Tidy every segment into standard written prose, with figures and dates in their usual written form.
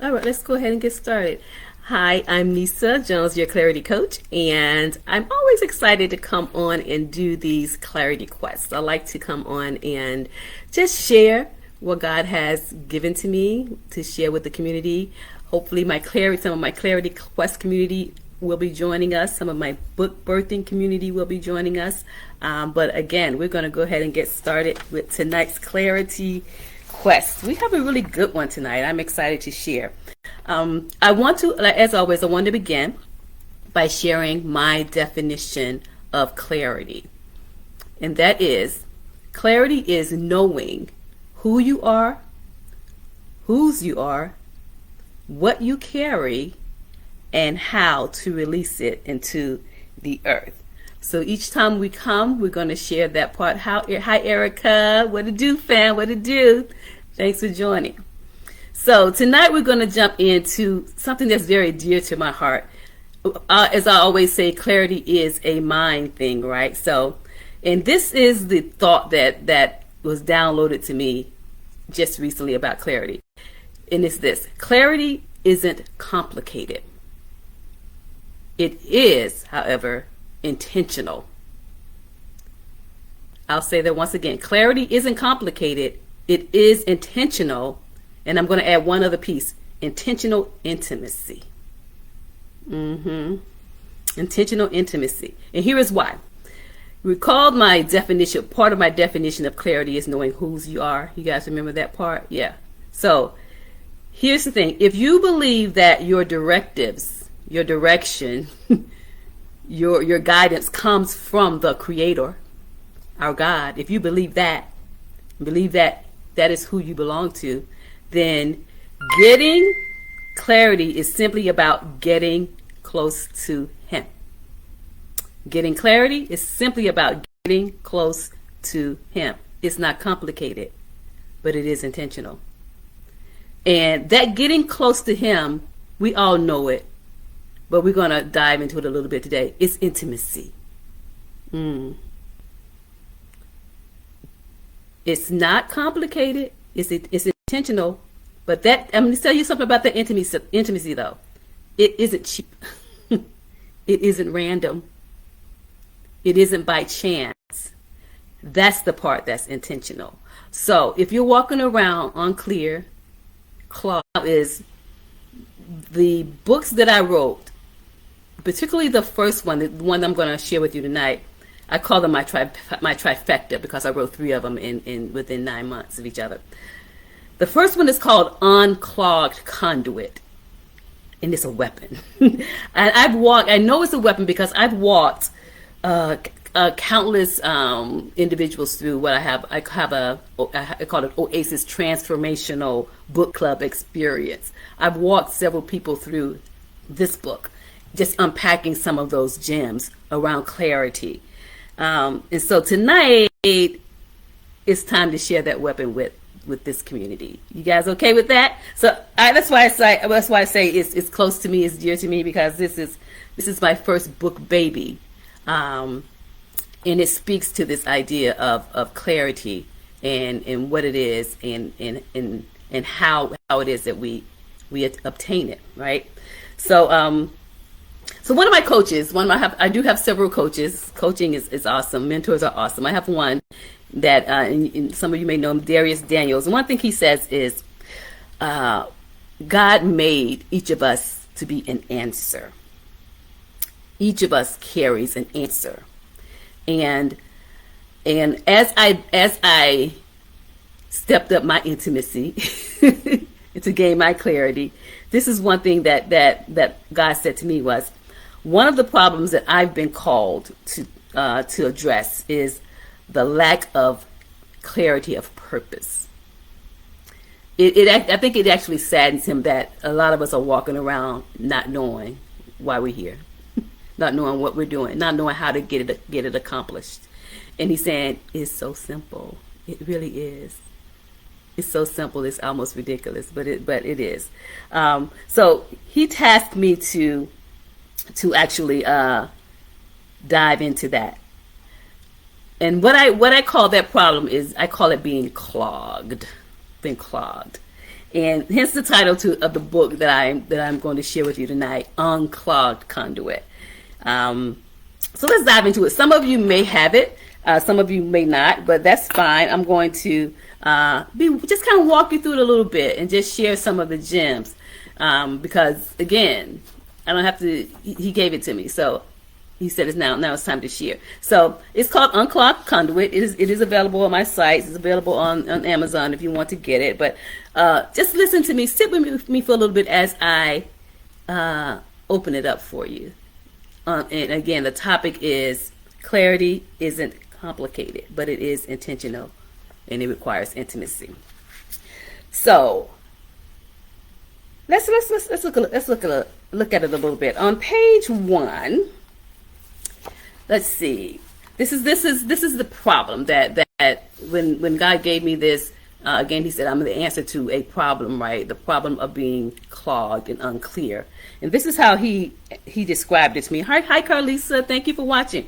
All right, let's go ahead and get started. Hi, I'm Nisa Jones, your clarity coach, and I'm always excited to come on and do these clarity quests. I like to come on and just share what God has given to me to share with the community. Hopefully, some of my clarity quest community will be joining us. Some of my book birthing community will be joining us. But again, we're going to go ahead and get started with tonight's clarity quest. We have a really good one tonight. I'm excited to share. I want to, as always, I want to begin by sharing my definition of clarity. And that is, clarity is knowing who you are, whose you are, what you carry, and how to release it into the earth. So each time we come, we're going to share that part. Hi, Erica. What to do, fam? What to do? Thanks for joining. So tonight we're going to jump into something that's very dear to my heart. As I always say, clarity is a mind thing, right? So, and this is the thought that was downloaded to me just recently about clarity. And it's this: clarity isn't complicated. It is, however, intentional. I'll say that once again. Clarity isn't complicated. It is intentional. And I'm going to add one other piece: intentional intimacy. Intentional intimacy. And here is why. Recall my definition. Part of my definition of clarity is knowing whose you are. You guys remember that part? Yeah. So here's the thing. If you believe that your directives, your direction, your guidance comes from the Creator, our God, if you believe that that is who you belong to, then getting clarity is simply about getting close to Him. Getting clarity is simply about getting close to Him. It's not complicated, but it is intentional. And that getting close to Him, we all know it, but we're going to dive into it a little bit today. It's intimacy. It's not complicated. It's intentional. But that, I'm going to tell you something about the intimacy though. It isn't cheap. It isn't random. It isn't by chance. That's the part that's intentional. So if you're walking around unclear, is the books that I wrote, particularly the first one, the one I'm going to share with you tonight. I call them my trifecta because I wrote 3 of them within 9 months of each other. The first one is called Unclogged Conduit, and it's a weapon. And I know it's a weapon because I've walked countless individuals through what I call it Oasis Transformational Book Club experience. I've walked several people through this book, just unpacking some of those gems around clarity. And so tonight, it's time to share that weapon with this community. You guys okay with that? So that's why I say it's close to me, it's dear to me, because this is my first book baby, and it speaks to this idea of clarity and what it is and how it is that we obtain it, right? So one of my coaches, I do have several coaches. Coaching is awesome. Mentors are awesome. I have one that, and some of you may know him, Darius Daniels. And one thing he says is, God made each of us to be an answer. Each of us carries an answer. And as I stepped up my intimacy to gain my clarity, this is one thing that God said to me was, one of the problems that I've been called to address is the lack of clarity of purpose. I think it actually saddens him that a lot of us are walking around not knowing why we're here, not knowing what we're doing, not knowing how to get it accomplished. And he's saying it's so simple. It really is. It's so simple. It's almost ridiculous, but it is. So he tasked me to actually dive into that. And what I call that problem is, I call it being clogged. And hence the title of the book that I'm going to share with you tonight, Unclogged Conduit. So let's dive into it. Some of you may have it, some of you may not, but that's fine. I'm going to just kind of walk you through it a little bit and just share some of the gems, because again, I don't have to. He gave it to me, so he said it's now it's time to share. So it's called Unclogged Conduit. It is available on my site. It's available on Amazon if you want to get it. But just listen to me, sit with me for a little bit as I open it up for you. And again, the topic is clarity isn't complicated, but it is intentional, and it requires intimacy. So let's look at it a little bit. On page 1, let's see. This is the problem that when God gave me this, again, he said, I'm the answer to a problem, right? The problem of being clogged and unclear. And this is how he described it to me. Hi, Carlisa. Thank you for watching.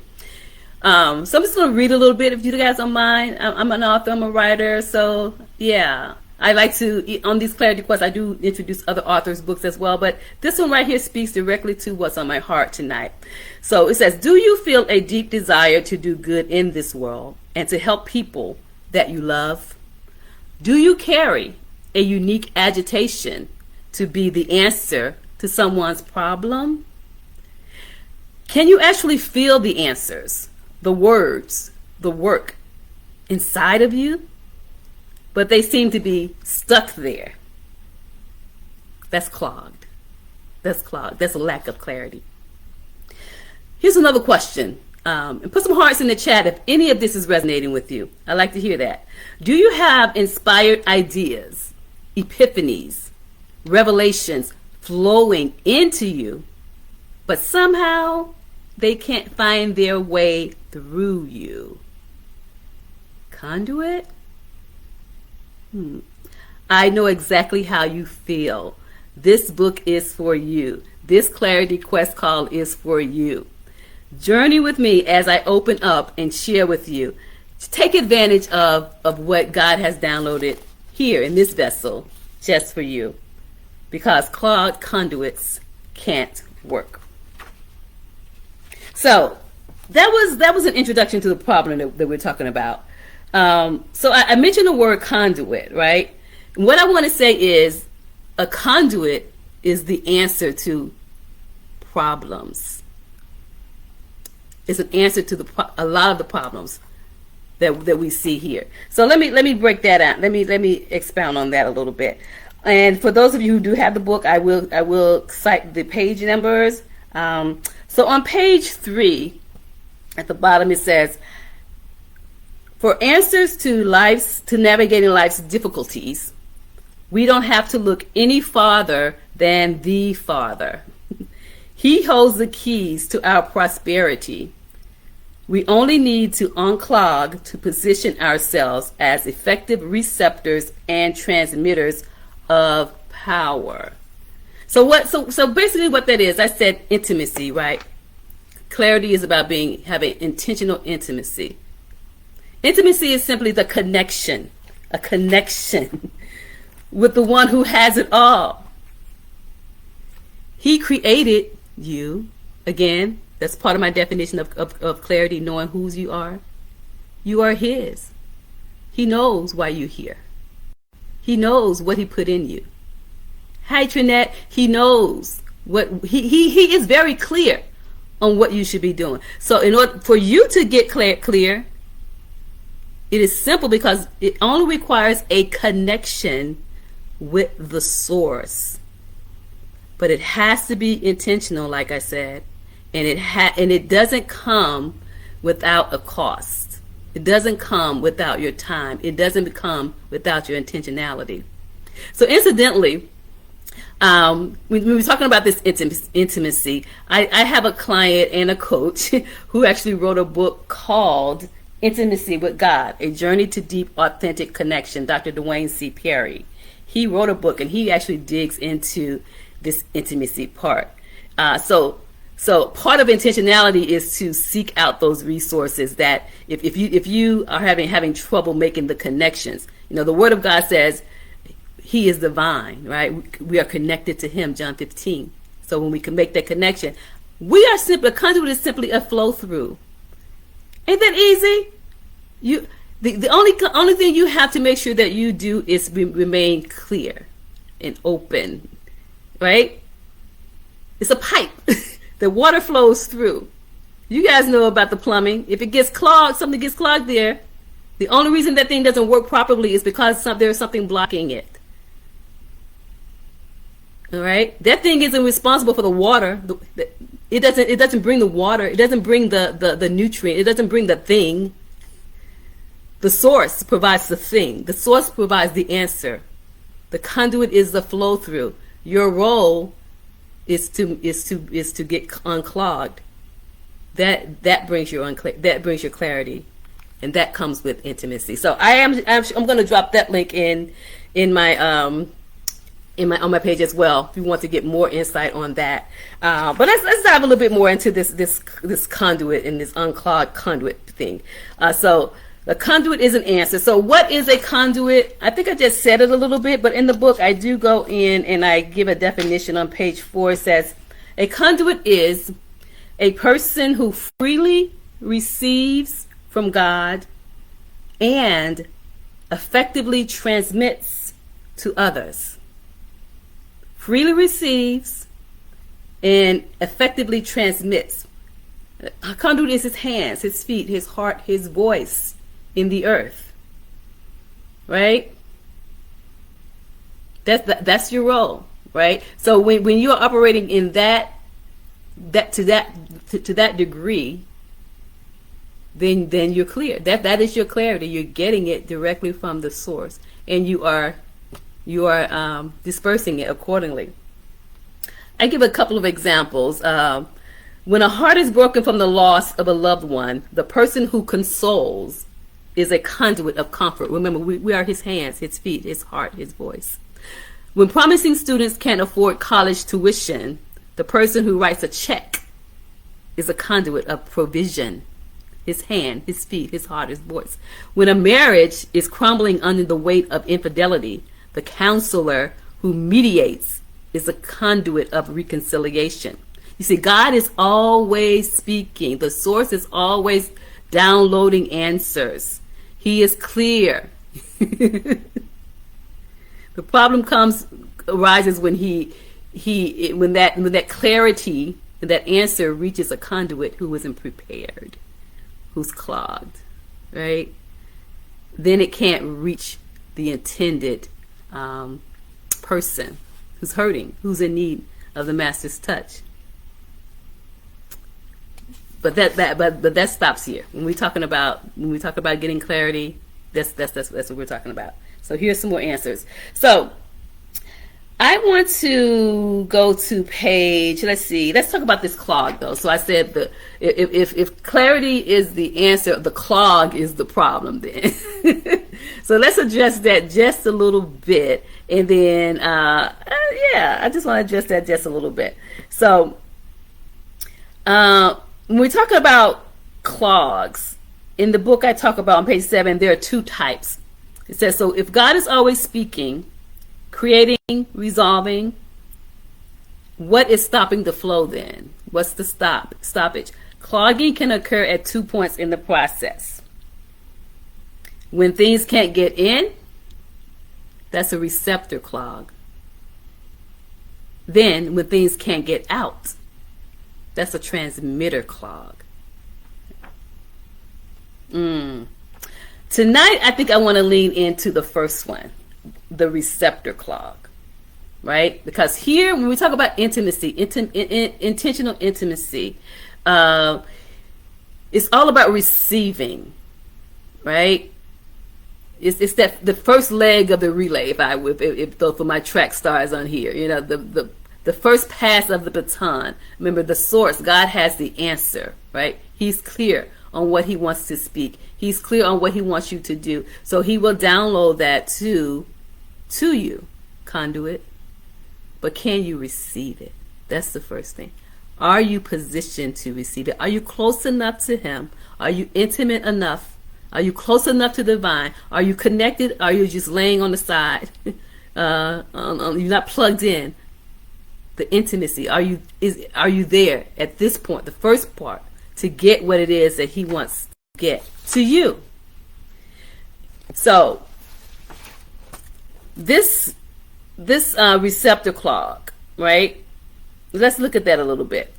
So I'm just going to read a little bit if you guys don't mind. I'm an author. I'm a writer. So, yeah. I like to, on these clarity quests, I do introduce other authors' books as well. But this one right here speaks directly to what's on my heart tonight. So it says, do you feel a deep desire to do good in this world and to help people that you love? Do you carry a unique agitation to be the answer to someone's problem? Can you actually feel the answers, the words, the work inside of you? But they seem to be stuck there. That's clogged. That's clogged. That's a lack of clarity. Here's another question. And put some hearts in the chat if any of this is resonating with you. I'd like to hear that. Do you have inspired ideas, epiphanies, revelations flowing into you, but somehow they can't find their way through you? Conduit? I know exactly how you feel. This book is for you. This Clarity Quest call is for you. Journey with me as I open up and share with you. Take advantage of what God has downloaded here in this vessel just for you, because clogged conduits can't work. So that was an introduction to the problem that we're talking about. So I mentioned the word conduit, right? What I want to say is a conduit is the answer to problems. It's an answer to a lot of the problems that we see here. So let me break that out. Let me expound on that a little bit. And for those of you who do have the book, I will cite the page numbers. So on page 3, at the bottom, it says, for answers to navigating life's difficulties, we don't have to look any farther than the Father. He holds the keys to our prosperity. We only need to unclog to position ourselves as effective receptors and transmitters of power. So basically what that is, I said intimacy, right? Clarity is about having intentional intimacy. Intimacy is simply the connection, a connection with the one who has it all. He created you. Again, that's part of my definition of clarity, knowing whose you are. You are his. He knows why you're here. He knows what he put in you. Hi, Trinette. He knows what he is very clear on what you should be doing. So in order for you to get clear, it is simple because it only requires a connection with the source. But it has to be intentional, like I said, and it doesn't come without a cost. It doesn't come without your time. It doesn't come without your intentionality. So incidentally, when we were talking about this intimacy, I have a client and a coach who actually wrote a book called Intimacy with God, A Journey to Deep, Authentic Connection, Dr. Dwayne C. Perry. He wrote a book and he actually digs into this intimacy part. So part of intentionality is to seek out those resources that if you are having trouble making the connections, the Word of God says He is divine, right? We are connected to him, John 15. So when we can make that connection, we are simply, a conduit is simply a flow through. Ain't that easy? The only thing you have to make sure that you do is remain clear and open, right? It's a pipe. The water flows through. You guys know about the plumbing. If it gets clogged, something gets clogged there, the only reason that thing doesn't work properly is because there's something blocking it. All right, that thing isn't responsible for the water. It doesn't bring the water. It doesn't bring the nutrient. It doesn't bring the thing. The source provides the thing. The source provides the answer. The conduit is the flow through. Your role is to get unclogged. That brings your clarity, and that comes with intimacy. So I'm going to drop that link in my on my page as well if you want to get more insight on that. But let's dive a little bit more into this conduit and this unclogged conduit thing. So the conduit is an answer. So what is a conduit? I think I just said it a little bit, but in the book I do go in and I give a definition on page 4. It says a conduit is a person who freely receives from God and effectively transmits to others. Freely receives and effectively transmits. A conduit is his hands, his feet, his heart, his voice in the earth, right? That's your role, right? So when you're operating in to that degree, then you're clear. That is your clarity. You're getting it directly from the source, and you are dispersing it accordingly. I give a couple of examples. When a heart is broken from the loss of a loved one, the person who consoles is a conduit of comfort. Remember, we are his hands, his feet, his heart, his voice. When promising students can't afford college tuition, the person who writes a check is a conduit of provision. His hand, his feet, his heart, his voice. When a marriage is crumbling under the weight of infidelity, the counselor who mediates is a conduit of reconciliation. You see, God is always speaking. The source is always downloading answers. He is clear. The problem arises when when that clarity and that answer reaches a conduit who isn't prepared, who's clogged, right? Then it can't reach the intended person who's hurting, who's in need of the master's touch. But that stops here. When we talk about getting clarity, that's what we're talking about. So here's some more answers. So I want to go to page. Let's talk about this clog though. So I said if clarity is the answer, the clog is the problem then. So let's address that just a little bit, and then I just want to address that just a little bit. So when we talk about clogs, in the book I talk about on page 7, there are 2 types. It says, so if God is always speaking, creating, resolving, what is stopping the flow then? What's the stoppage? Clogging can occur at 2 points in the process. When things can't get in, that's a receptor clog. Then when things can't get out, that's a transmitter clog. Tonight, I think I want to lean into the first one, the receptor clog, right? Because here, when we talk about intimacy, intentional intimacy, it's all about receiving, right? It's that the first leg of the relay. If for my track stars on here, the first pass of the baton. Remember, the source, God has the answer, right? He's clear on what he wants to speak. He's clear on what he wants you to do. So he will download that to you, conduit. But can you receive it? That's the first thing. Are you positioned to receive it? Are you close enough to him? Are you intimate enough? Are you close enough to the divine? Are you connected? Are you just laying on the side You're not plugged in. The intimacy. Are you there at this point, the first part, to get what it is that he wants to get to you? So this receptor clog, right? Let's look at that a little bit.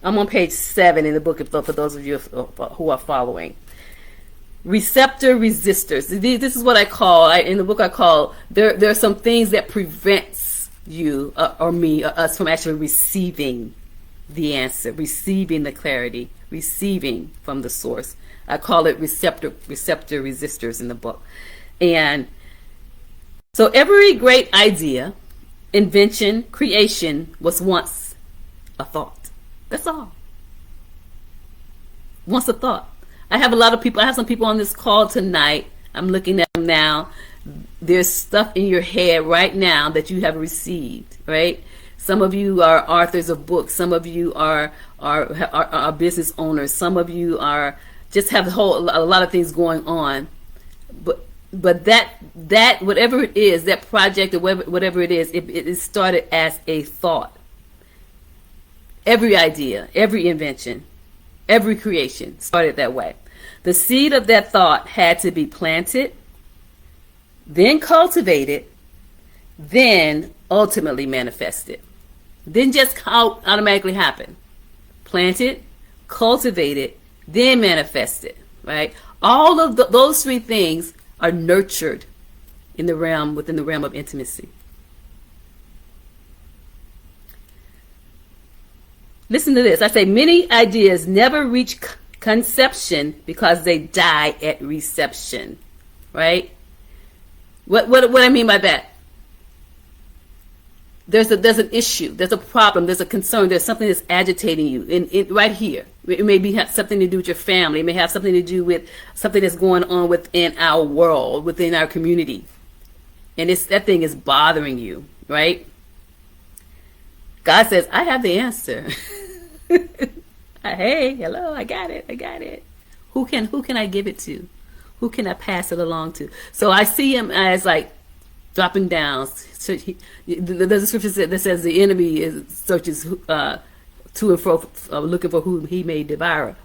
I'm on page 7 in the book for those of you who are following. Receptor resistors. This is what I call, in the book I call, there are some things that prevents you or me or us from actually receiving the answer, receiving the clarity, receiving from the source. I call it receptor resistors in the book. And so every great idea, invention, creation was once a thought. That's all. Once a thought. I have some people on this call tonight. I'm looking at them now. There's stuff in your head right now that you have received, right? Some of you are authors of books. Some of you are business owners. Some of you are just have a lot of things going on. But that whatever it is, that project or whatever it is, it started as a thought. Every idea, every invention, every creation started that way. The seed of that thought had to be planted, then cultivated, then ultimately manifested. Didn't just automatically happen. Planted, cultivated, then manifested, right? All of those three things are nurtured within the realm of intimacy. Listen to this. I say many ideas never reach conception because they die at reception, right? What I mean by that? There's an issue, there's a problem, there's a concern, there's something that's agitating you in right here. It may have something to do with your family. It may have something to do with something that's going on within our world, within our community. And that thing is bothering you, right? God says, I have the answer. Hey, hello, I got it. Who can I give it to? Who can I pass it along to? So I see him as like dropping down. So there's a scripture that says the enemy searches to and fro looking for whom he may devour.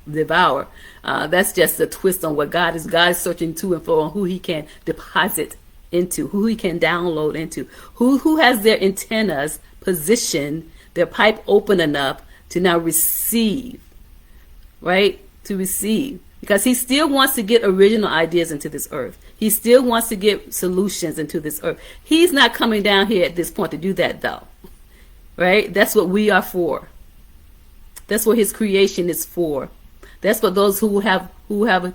That's just a twist on what God is. God is searching to and fro on who he can deposit into, who he can download into, who has their antennas positioned, their pipe open enough to now receive, right? To receive. Because he still wants to get original ideas into this earth. He still wants to get solutions into this earth. He's not coming down here at this point to do that, though. Right? That's what we are for. That's what his creation is for. That's what those who have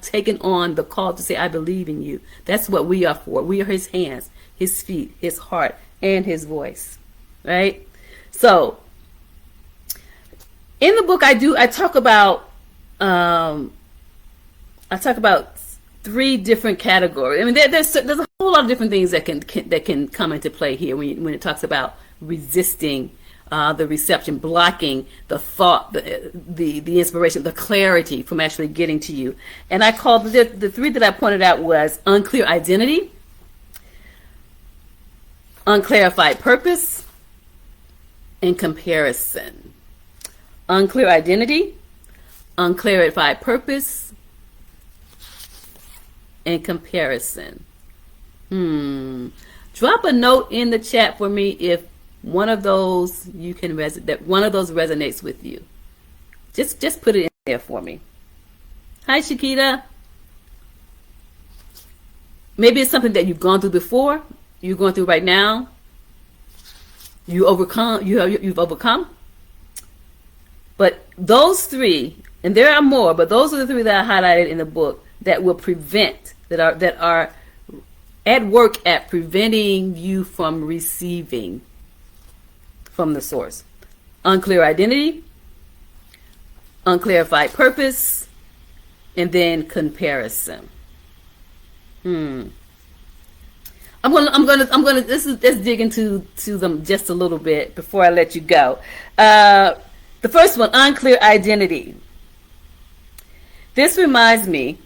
taken on the call to say, I believe in you. That's what we are for. We are his hands, his feet, his heart, and his voice. Right? So, in the book I talk about three different categories. I mean, there's a whole lot of different things that can come into play here when it talks about resisting the reception, blocking the thought, the inspiration, the clarity from actually getting to you. And I called the three that I pointed out was unclear identity, unclarified purpose, and comparison. Unclear identity, unclarified purpose, and comparison. Drop a note in the chat for me if one of those resonates with you. Just put it in there for me. Hi, Shakita. Maybe it's something that you've gone through before, you're going through right now. You've overcome. But those three, and there are more, but those are the three that I highlighted in the book that will prevent, that are at work at preventing you from receiving from the source. Unclear identity, unclarified purpose, and then comparison. Let's dig into them just a little bit before I let you go. The first one, unclear identity. This reminds me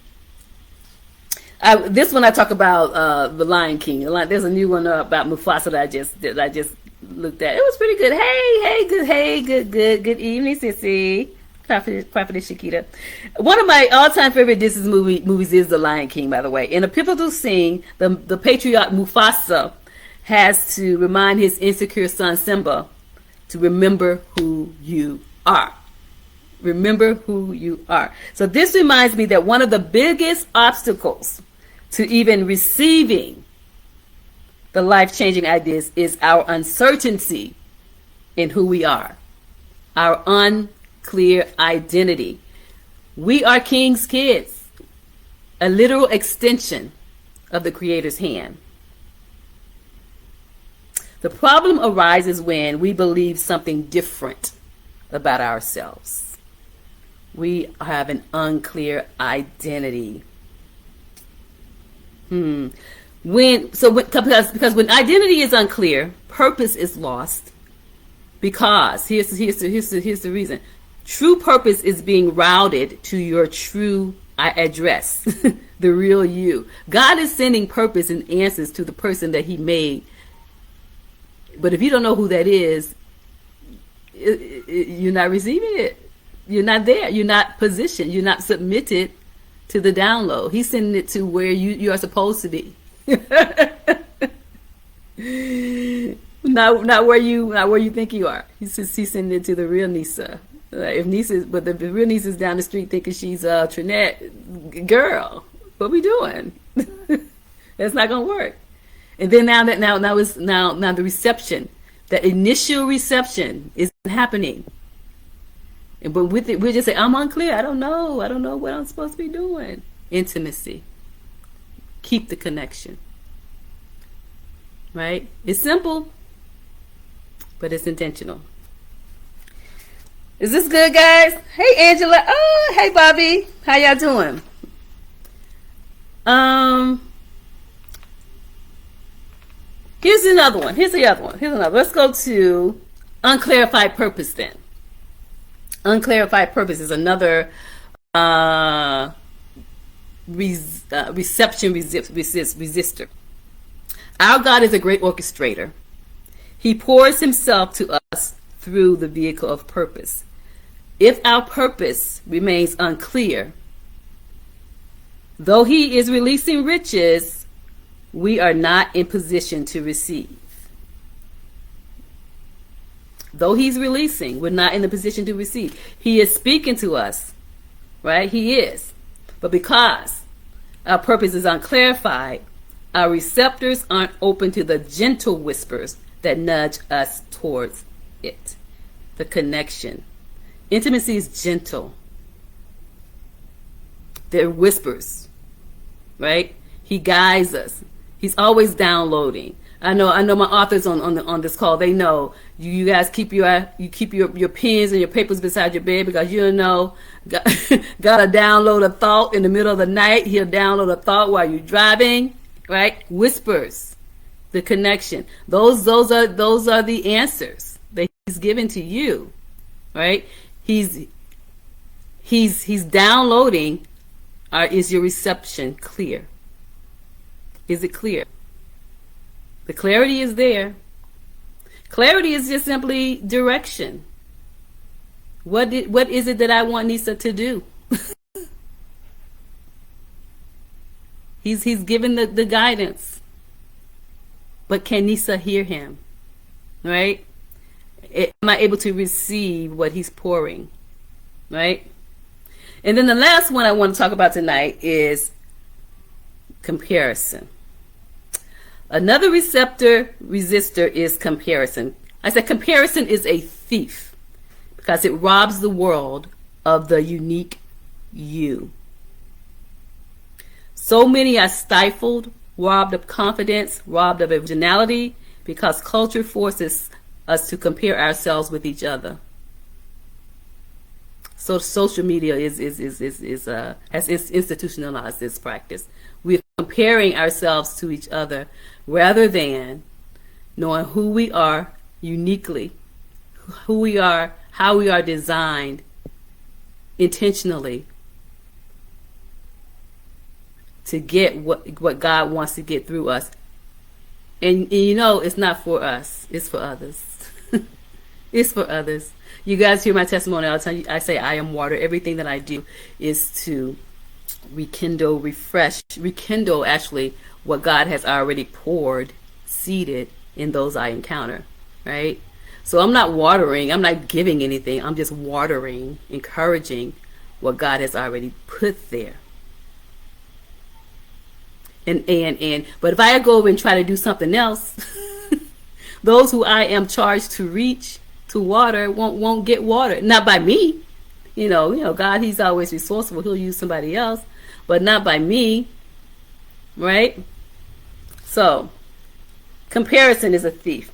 This one I talk about the Lion King. There's a new one about Mufasa that I just looked at. It was pretty good. Good evening, Sissy. Prophetess Shakita. One of my all-time favorite Disney movies is The Lion King, by the way. In a pivotal scene, the patriarch Mufasa has to remind his insecure son Simba to remember who you are. Remember who you are. So this reminds me that one of the biggest obstacles to even receiving the life-changing ideas is our uncertainty in who we are, our unclear identity. We are King's kids, a literal extension of the Creator's hand. The problem arises when we believe something different about ourselves. We have an unclear identity. Because when identity is unclear, purpose is lost. Because here's the reason: true purpose is being routed to your true address, the real you. God is sending purpose and answers to the person that He made. But if you don't know who that is, you're not receiving it. You're not there. You're not positioned. You're not submitted to the download. He's sending it to where you are supposed to be. not where you think you are. He's sending it to the real Nisa. But the real Nisa's down the street thinking she's Trinette, girl, what we doing? That's not gonna work. And then now the reception, that initial reception is happening. But with it, we just say, I'm unclear. I don't know what I'm supposed to be doing. Intimacy. Keep the connection. Right? It's simple, but it's intentional. Is this good, guys? Hey, Angela. Oh, hey, Bobby. How y'all doing? Here's another one. Here's another. Let's go to unclarified purpose then. Unclarified purpose is another reception resistor. Our God is a great orchestrator. He pours Himself to us through the vehicle of purpose. If our purpose remains unclear, though He is releasing riches, we are not in position to receive. Though He's releasing, we're not in the position to receive. He is speaking to us, right? He is. But because our purpose is unclarified, our receptors aren't open to the gentle whispers that nudge us towards it. The connection. Intimacy is gentle. They're whispers, right? He guides us. He's always downloading. I know my authors on this call, they know you guys keep your pens and your papers beside your bed, because you know gotta download a thought in the middle of the night. He'll download a thought while you're driving, right? Whispers, the connection. Those are the answers that He's given to you, right? He's downloading. Is your reception clear? Is it clear? The clarity is there. Clarity is just simply direction. What is it that I want Nisa to do? He's given the guidance. But can Nisa hear Him? Right? Am I able to receive what He's pouring? Right? And then the last one I want to talk about tonight is comparison. Another resistor is comparison. I said comparison is a thief because it robs the world of the unique you. So many are stifled, robbed of confidence, robbed of originality, because culture forces us to compare ourselves with each other. So social media has institutionalized this practice. We're comparing ourselves to each other rather than knowing who we are uniquely, who we are, how we are designed intentionally to get what God wants to get through us. And you know, it's not for us, it's for others. It's for others. You guys hear my testimony all the time. I say I am water. Everything that I do is to rekindle, refresh, rekindle actually what God has already poured, seeded in those I encounter, right? So I'm not watering, I'm not giving anything. I'm just watering, encouraging what God has already put there. But if I go over and try to do something else, those who I am charged to reach, to water, won't get water. Not by me. You know, God, he's always resourceful. He'll use somebody else, but not by me. Right? So, comparison is a thief.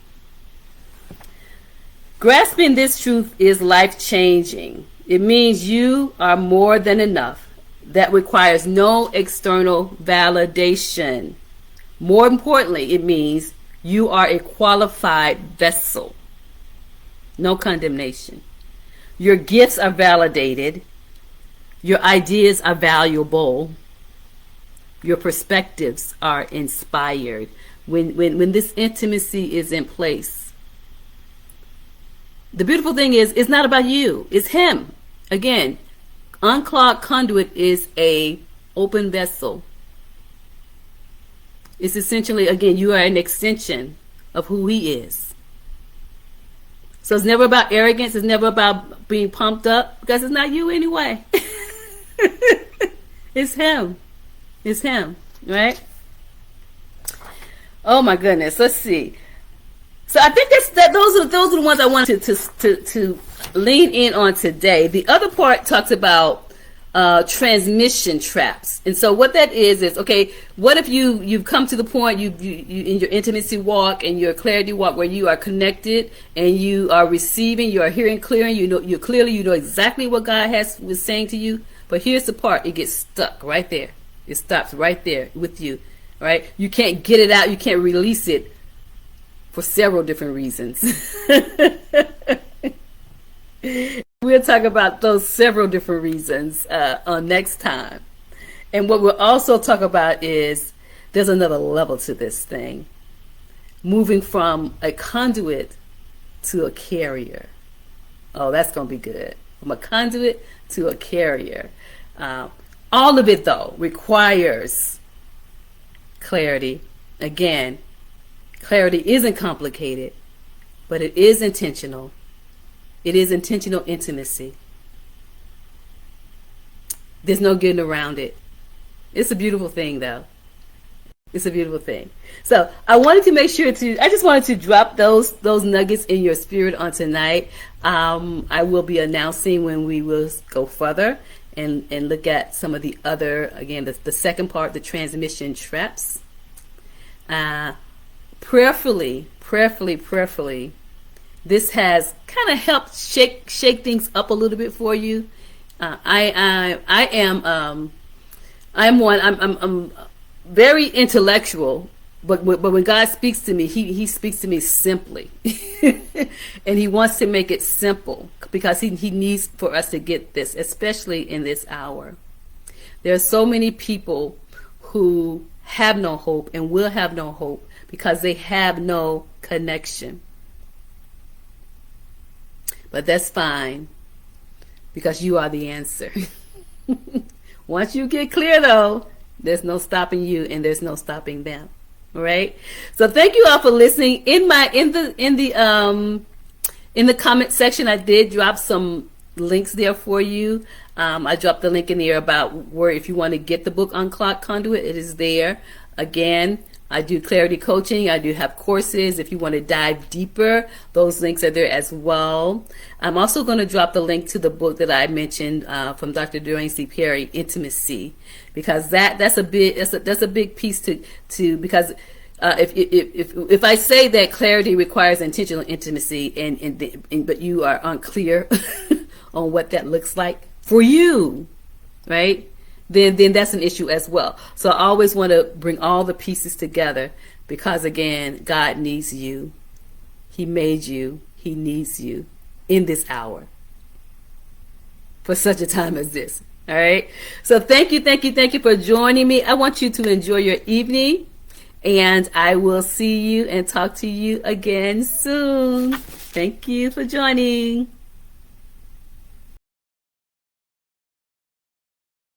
Grasping this truth is life-changing. It means you are more than enough. That requires no external validation. More importantly, it means you are a qualified vessel. No condemnation. Your gifts are validated. Your ideas are valuable. Your perspectives are inspired. When this intimacy is in place, the beautiful thing is, it's not about you. It's him. Again, unclogged conduit is a open vessel. It's essentially, again, you are an extension of who he is. So it's never about arrogance. It's never about being pumped up, because it's not you anyway. It's him. It's him, right? Oh my goodness. Let's see. So I think those are the ones I wanted to lean in on today. The other part talks about transmission traps. And so what that is okay, what if you've come to the point you in your intimacy walk and your clarity walk where you are connected and you are receiving, you are hearing clearly, you know exactly what God was saying to you, but here's the part, it gets stuck right there. It stops right there with you, right? You can't get it out, you can't release it for several different reasons. We'll talk about those several different reasons on next time. And what we'll also talk about is there's another level to this thing. Moving from a conduit to a carrier. Oh, that's going to be good. From a conduit to a carrier. All of it, though, requires clarity. Again, clarity isn't complicated, but it is intentional. It is intentional intimacy. There's no getting around it. It's a beautiful thing, though. It's a beautiful thing. So I wanted to make sure I just wanted to drop those nuggets in your spirit on tonight. I will be announcing when we will go further and look at some of the other, again, the second part, the transmission traps. Prayerfully, this has kind of helped shake things up a little bit for you. I'm very intellectual, but when God speaks to me, he speaks to me simply, and he wants to make it simple because he needs for us to get this, especially in this hour. There are so many people who have no hope and will have no hope because they have no connection. But that's fine, because you are the answer. Once you get clear, though, there's no stopping you and there's no stopping them. All right. So thank you all for listening. In the comment section, I did drop some links there for you. I dropped the link in there about where, if you want to get the book Unclogged Conduit, it is there. Again, I do clarity coaching. I do have courses. If you want to dive deeper, those links are there as well. I'm also going to drop the link to the book that I mentioned from Dr. Dorian C. Perry, Intimacy, because that's a big piece to because if I say that clarity requires intentional intimacy but you are unclear on what that looks like for you, right? Then that's an issue as well. So I always want to bring all the pieces together because, again, God needs you. He made you. He needs you in this hour for such a time as this. All right. So thank you for joining me. I want you to enjoy your evening, and I will see you and talk to you again soon. Thank you for joining.